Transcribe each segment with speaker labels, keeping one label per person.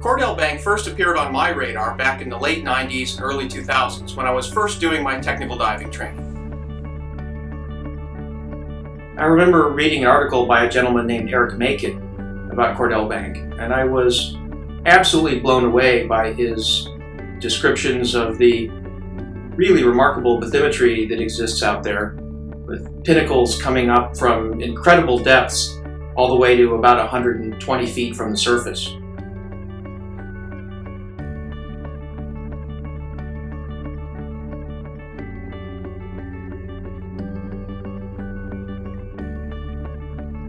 Speaker 1: Cordell Bank first appeared on my radar back in the late 90s and early 2000s when I was first doing my technical diving training. I remember reading an article by a gentleman named Eric Macon about Cordell Bank, and I was absolutely blown away by his descriptions of the really remarkable bathymetry that exists out there, with pinnacles coming up from incredible depths all the way to about 120 feet from the surface.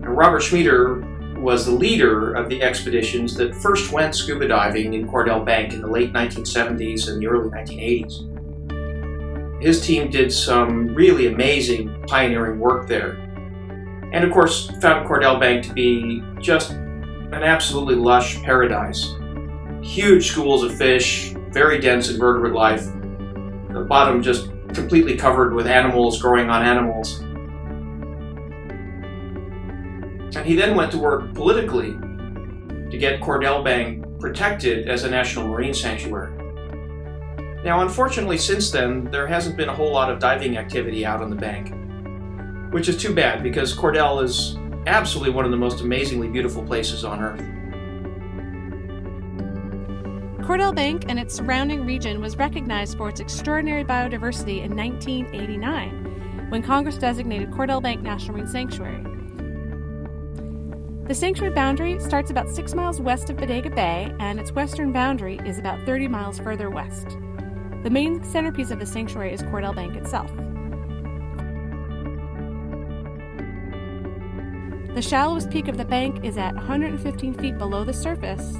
Speaker 1: Robert Schmieder was the leader of the expeditions that first went scuba diving in Cordell Bank in the late 1970s and the early 1980s. His team did some really amazing pioneering work there, and of course found Cordell Bank to be just an absolutely lush paradise. Huge schools of fish, very dense invertebrate life, the bottom just completely covered with animals growing on animals. And he then went to work politically to get Cordell Bank protected as a national marine sanctuary. Now, unfortunately, since then, there hasn't been a whole lot of diving activity out on the bank, which is too bad because Cordell is absolutely one of the most amazingly beautiful places on Earth.
Speaker 2: Cordell Bank and its surrounding region was recognized for its extraordinary biodiversity in 1989, when Congress designated Cordell Bank National Marine Sanctuary. The sanctuary boundary starts about 6 miles west of Bodega Bay, and its western boundary is about 30 miles further west. The main centerpiece of the sanctuary is Cordell Bank itself. The shallowest peak of the bank is at 115 feet below the surface,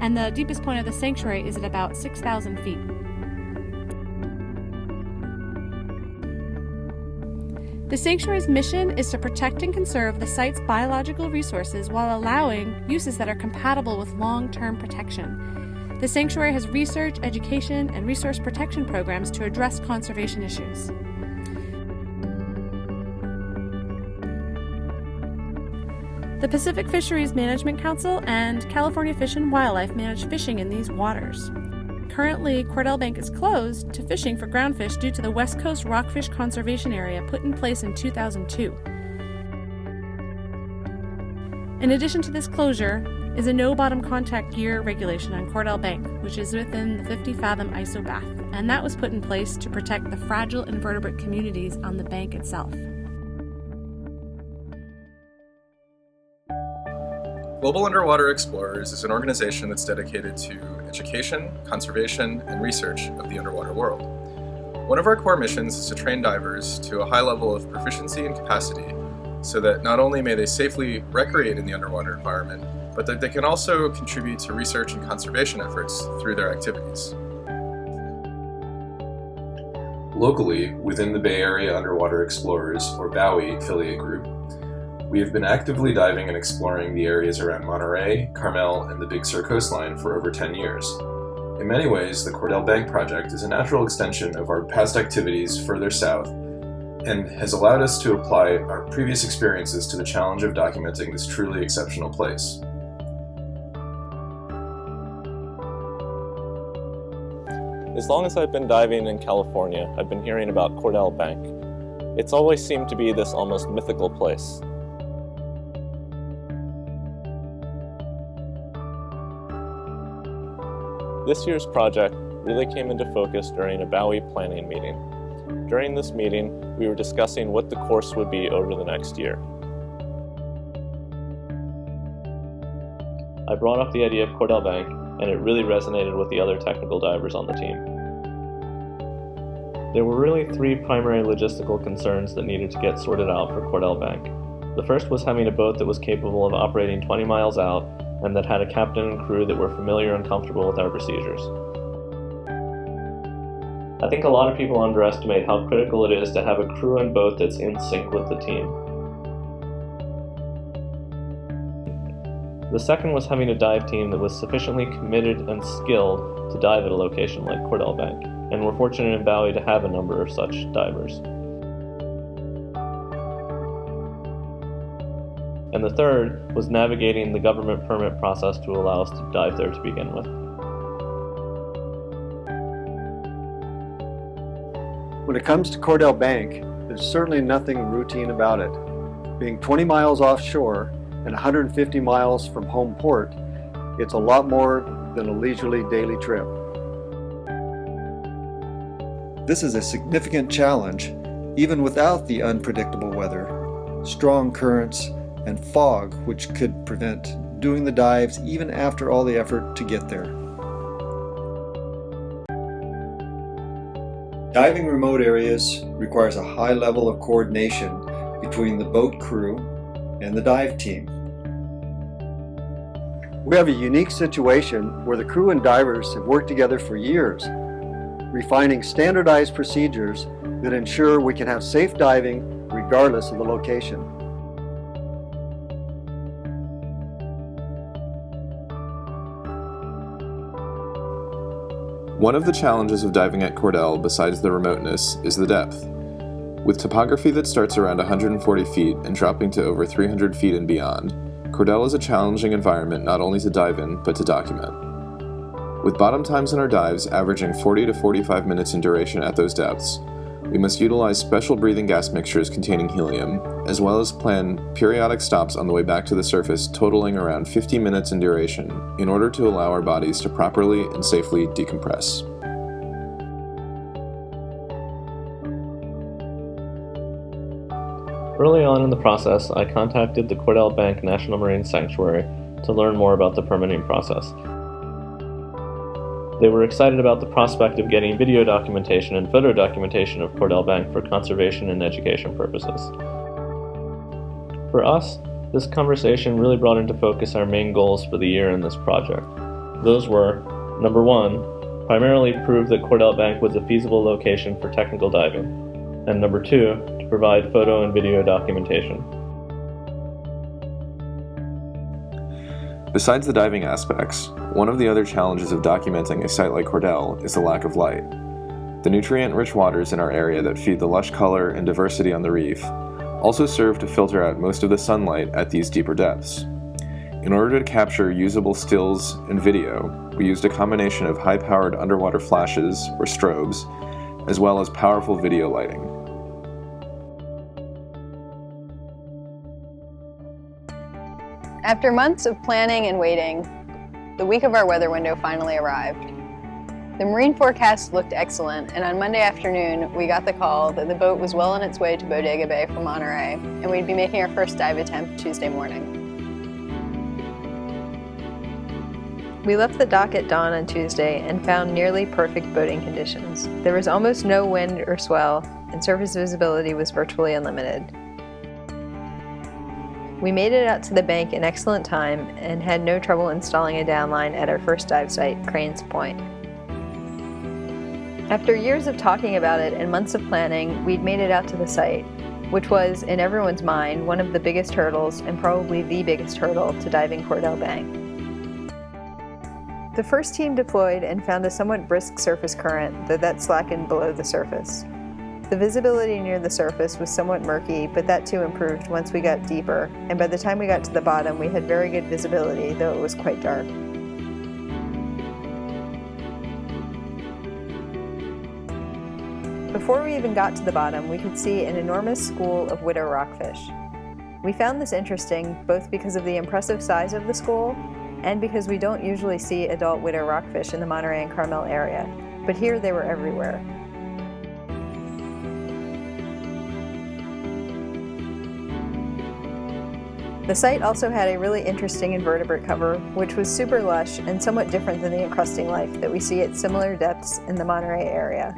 Speaker 2: and the deepest point of the sanctuary is at about 6,000 feet. The sanctuary's mission is to protect and conserve the site's biological resources while allowing uses that are compatible with long-term protection. The sanctuary has research, education, and resource protection programs to address conservation issues. The Pacific Fisheries Management Council and California Fish and Wildlife manage fishing in these waters. Currently, Cordell Bank is closed to fishing for groundfish due to the West Coast Rockfish Conservation Area put in place in 2002. In addition to this closure is a no bottom contact gear regulation on Cordell Bank, which is within the 50-fathom ISO bath, and that was put in place to protect the fragile invertebrate communities on the bank itself.
Speaker 3: Global Underwater Explorers is an organization that's dedicated to education, conservation, and research of the underwater world. One of our core missions is to train divers to a high level of proficiency and capacity so that not only may they safely recreate in the underwater environment, but that they can also contribute to research and conservation efforts through their activities.
Speaker 4: Locally, within the Bay Area Underwater Explorers, or BAUE affiliate group, we have been actively diving and exploring the areas around Monterey, Carmel, and the Big Sur coastline for over 10 years. In many ways, the Cordell Bank project is a natural extension of our past activities further south and has allowed us to apply our previous experiences to the challenge of documenting this truly exceptional place.
Speaker 5: As long as I've been diving in California, I've been hearing about Cordell Bank. It's always seemed to be this almost mythical place. This year's project really came into focus during a BAUE planning meeting. During this meeting, we were discussing what the course would be over the next year. I brought up the idea of Cordell Bank, and it really resonated with the other technical divers on the team. There were really 3 primary logistical concerns that needed to get sorted out for Cordell Bank. The first was having a boat that was capable of operating 20 miles out and that had a captain and crew that were familiar and comfortable with our procedures. I think a lot of people underestimate how critical it is to have a crew and boat that's in sync with the team. The second was having a dive team that was sufficiently committed and skilled to dive at a location like Cordell Bank, and we're fortunate in BAUE to have a number of such divers. and the third was navigating the government permit process to allow us to dive there to begin with.
Speaker 6: When it comes to Cordell Bank, there's certainly nothing routine about it. Being 20 miles offshore and 150 miles from home port, it's a lot more than a leisurely daily trip. This is a significant challenge, even without the unpredictable weather, strong currents, and fog, which could prevent doing the dives even after all the effort to get there. Diving remote areas requires a high level of coordination between the boat crew and the dive team. We have a unique situation where the crew and divers have worked together for years, refining standardized procedures that ensure we can have safe diving regardless of the location.
Speaker 4: One of the challenges of diving at Cordell, besides the remoteness, is the depth. With topography that starts around 140 feet and dropping to over 300 feet and beyond, Cordell is a challenging environment not only to dive in, but to document. With bottom times in our dives averaging 40 to 45 minutes in duration at those depths, we must utilize special breathing gas mixtures containing helium, as well as plan periodic stops on the way back to the surface totaling around 50 minutes in duration in order to allow our bodies to properly and safely decompress.
Speaker 5: Early on in the process, I contacted the Cordell Bank National Marine Sanctuary to learn more about the permitting process. They were excited about the prospect of getting video documentation and photo documentation of Cordell Bank for conservation and education purposes. For us, this conversation really brought into focus our main goals for the year in this project. Those were, number one, primarily prove that Cordell Bank was a feasible location for technical diving, and number two, to provide photo and video documentation.
Speaker 4: Besides the diving aspects, one of the other challenges of documenting a site like Cordell is the lack of light. The nutrient-rich waters in our area that feed the lush color and diversity on the reef also serve to filter out most of the sunlight at these deeper depths. In order to capture usable stills and video, we used a combination of high-powered underwater flashes, or strobes, as well as powerful video lighting.
Speaker 7: After months of planning and waiting, the week of our weather window finally arrived. The marine forecast looked excellent, and on Monday afternoon, we got the call that the boat was well on its way to Bodega Bay from Monterey, and we'd be making our first dive attempt Tuesday morning. We left the dock at dawn on Tuesday and found nearly perfect boating conditions. There was almost no wind or swell, and surface visibility was virtually unlimited. We made it out to the bank in excellent time and had no trouble installing a downline at our first dive site, Craine's Point. After years of talking about it and months of planning, we'd made it out to the site, which was, in everyone's mind, one of the biggest hurdles and probably the biggest hurdle to diving Cordell Bank. The first team deployed and found a somewhat brisk surface current, though that slackened below the surface. The visibility near the surface was somewhat murky, but that too improved once we got deeper, and by the time we got to the bottom we had very good visibility, though it was quite dark. Before we even got to the bottom, we could see an enormous school of widow rockfish. We found this interesting both because of the impressive size of the school and because we don't usually see adult widow rockfish in the Monterey and Carmel area, but here they were everywhere. The site also had a really interesting invertebrate cover, which was super lush and somewhat different than the encrusting life that we see at similar depths in the Monterey area.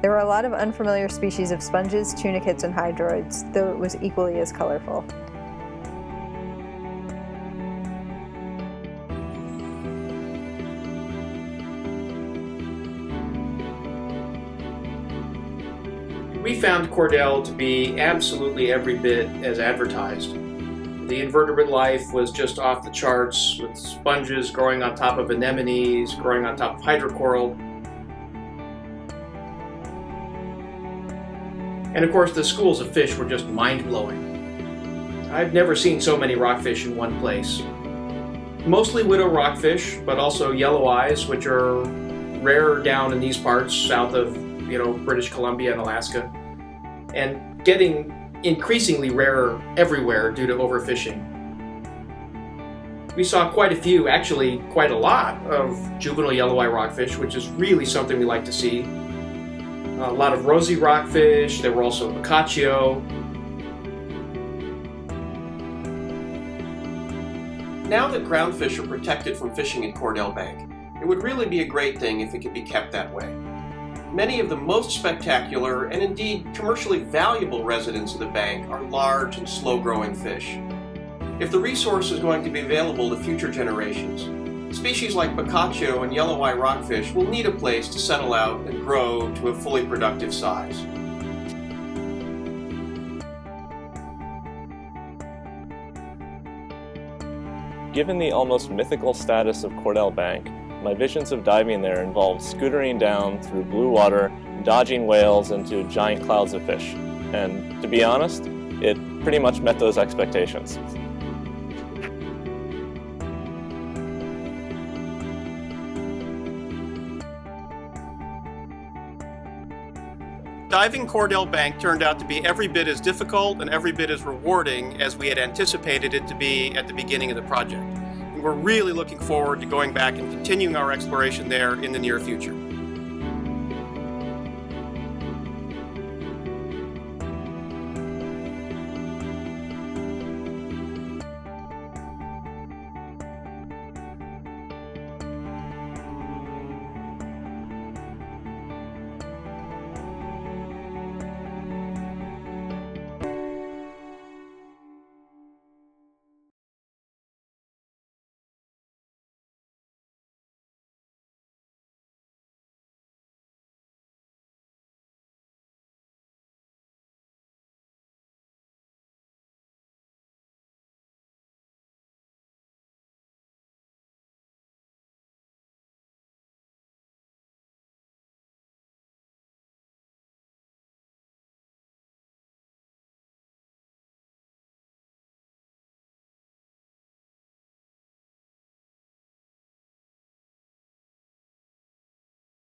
Speaker 7: There were a lot of unfamiliar species of sponges, tunicates, and hydroids, though it was equally as colorful.
Speaker 1: We found Cordell to be absolutely every bit as advertised. The invertebrate life was just off the charts, with sponges growing on top of anemones, growing on top of hydrocoral. And of course, the schools of fish were just mind-blowing. I've never seen so many rockfish in one place. Mostly widow rockfish, but also yellow eyes, which are rarer down in these parts south of, British Columbia and Alaska, and getting increasingly rarer everywhere due to overfishing. We saw quite a few, actually quite a lot, of juvenile yellow eye rockfish, which is really something we like to see. A lot of rosy rockfish. There were also boccaccio. Now that groundfish are protected from fishing in Cordell Bank, it would really be a great thing if it could be kept that way. Many of the most spectacular and indeed commercially valuable residents of the bank are large and slow-growing fish. If the resource is going to be available to future generations, species like boccaccio and yellow eye rockfish will need a place to settle out and grow to a fully productive size.
Speaker 5: Given the almost mythical status of Cordell Bank, my visions of diving there involved scootering down through blue water, dodging whales into giant clouds of fish. And to be honest, it pretty much met those expectations.
Speaker 1: Diving Cordell Bank turned out to be every bit as difficult and every bit as rewarding as we had anticipated it to be at the beginning of the project. And we're really looking forward to going back and continuing our exploration there in the near future.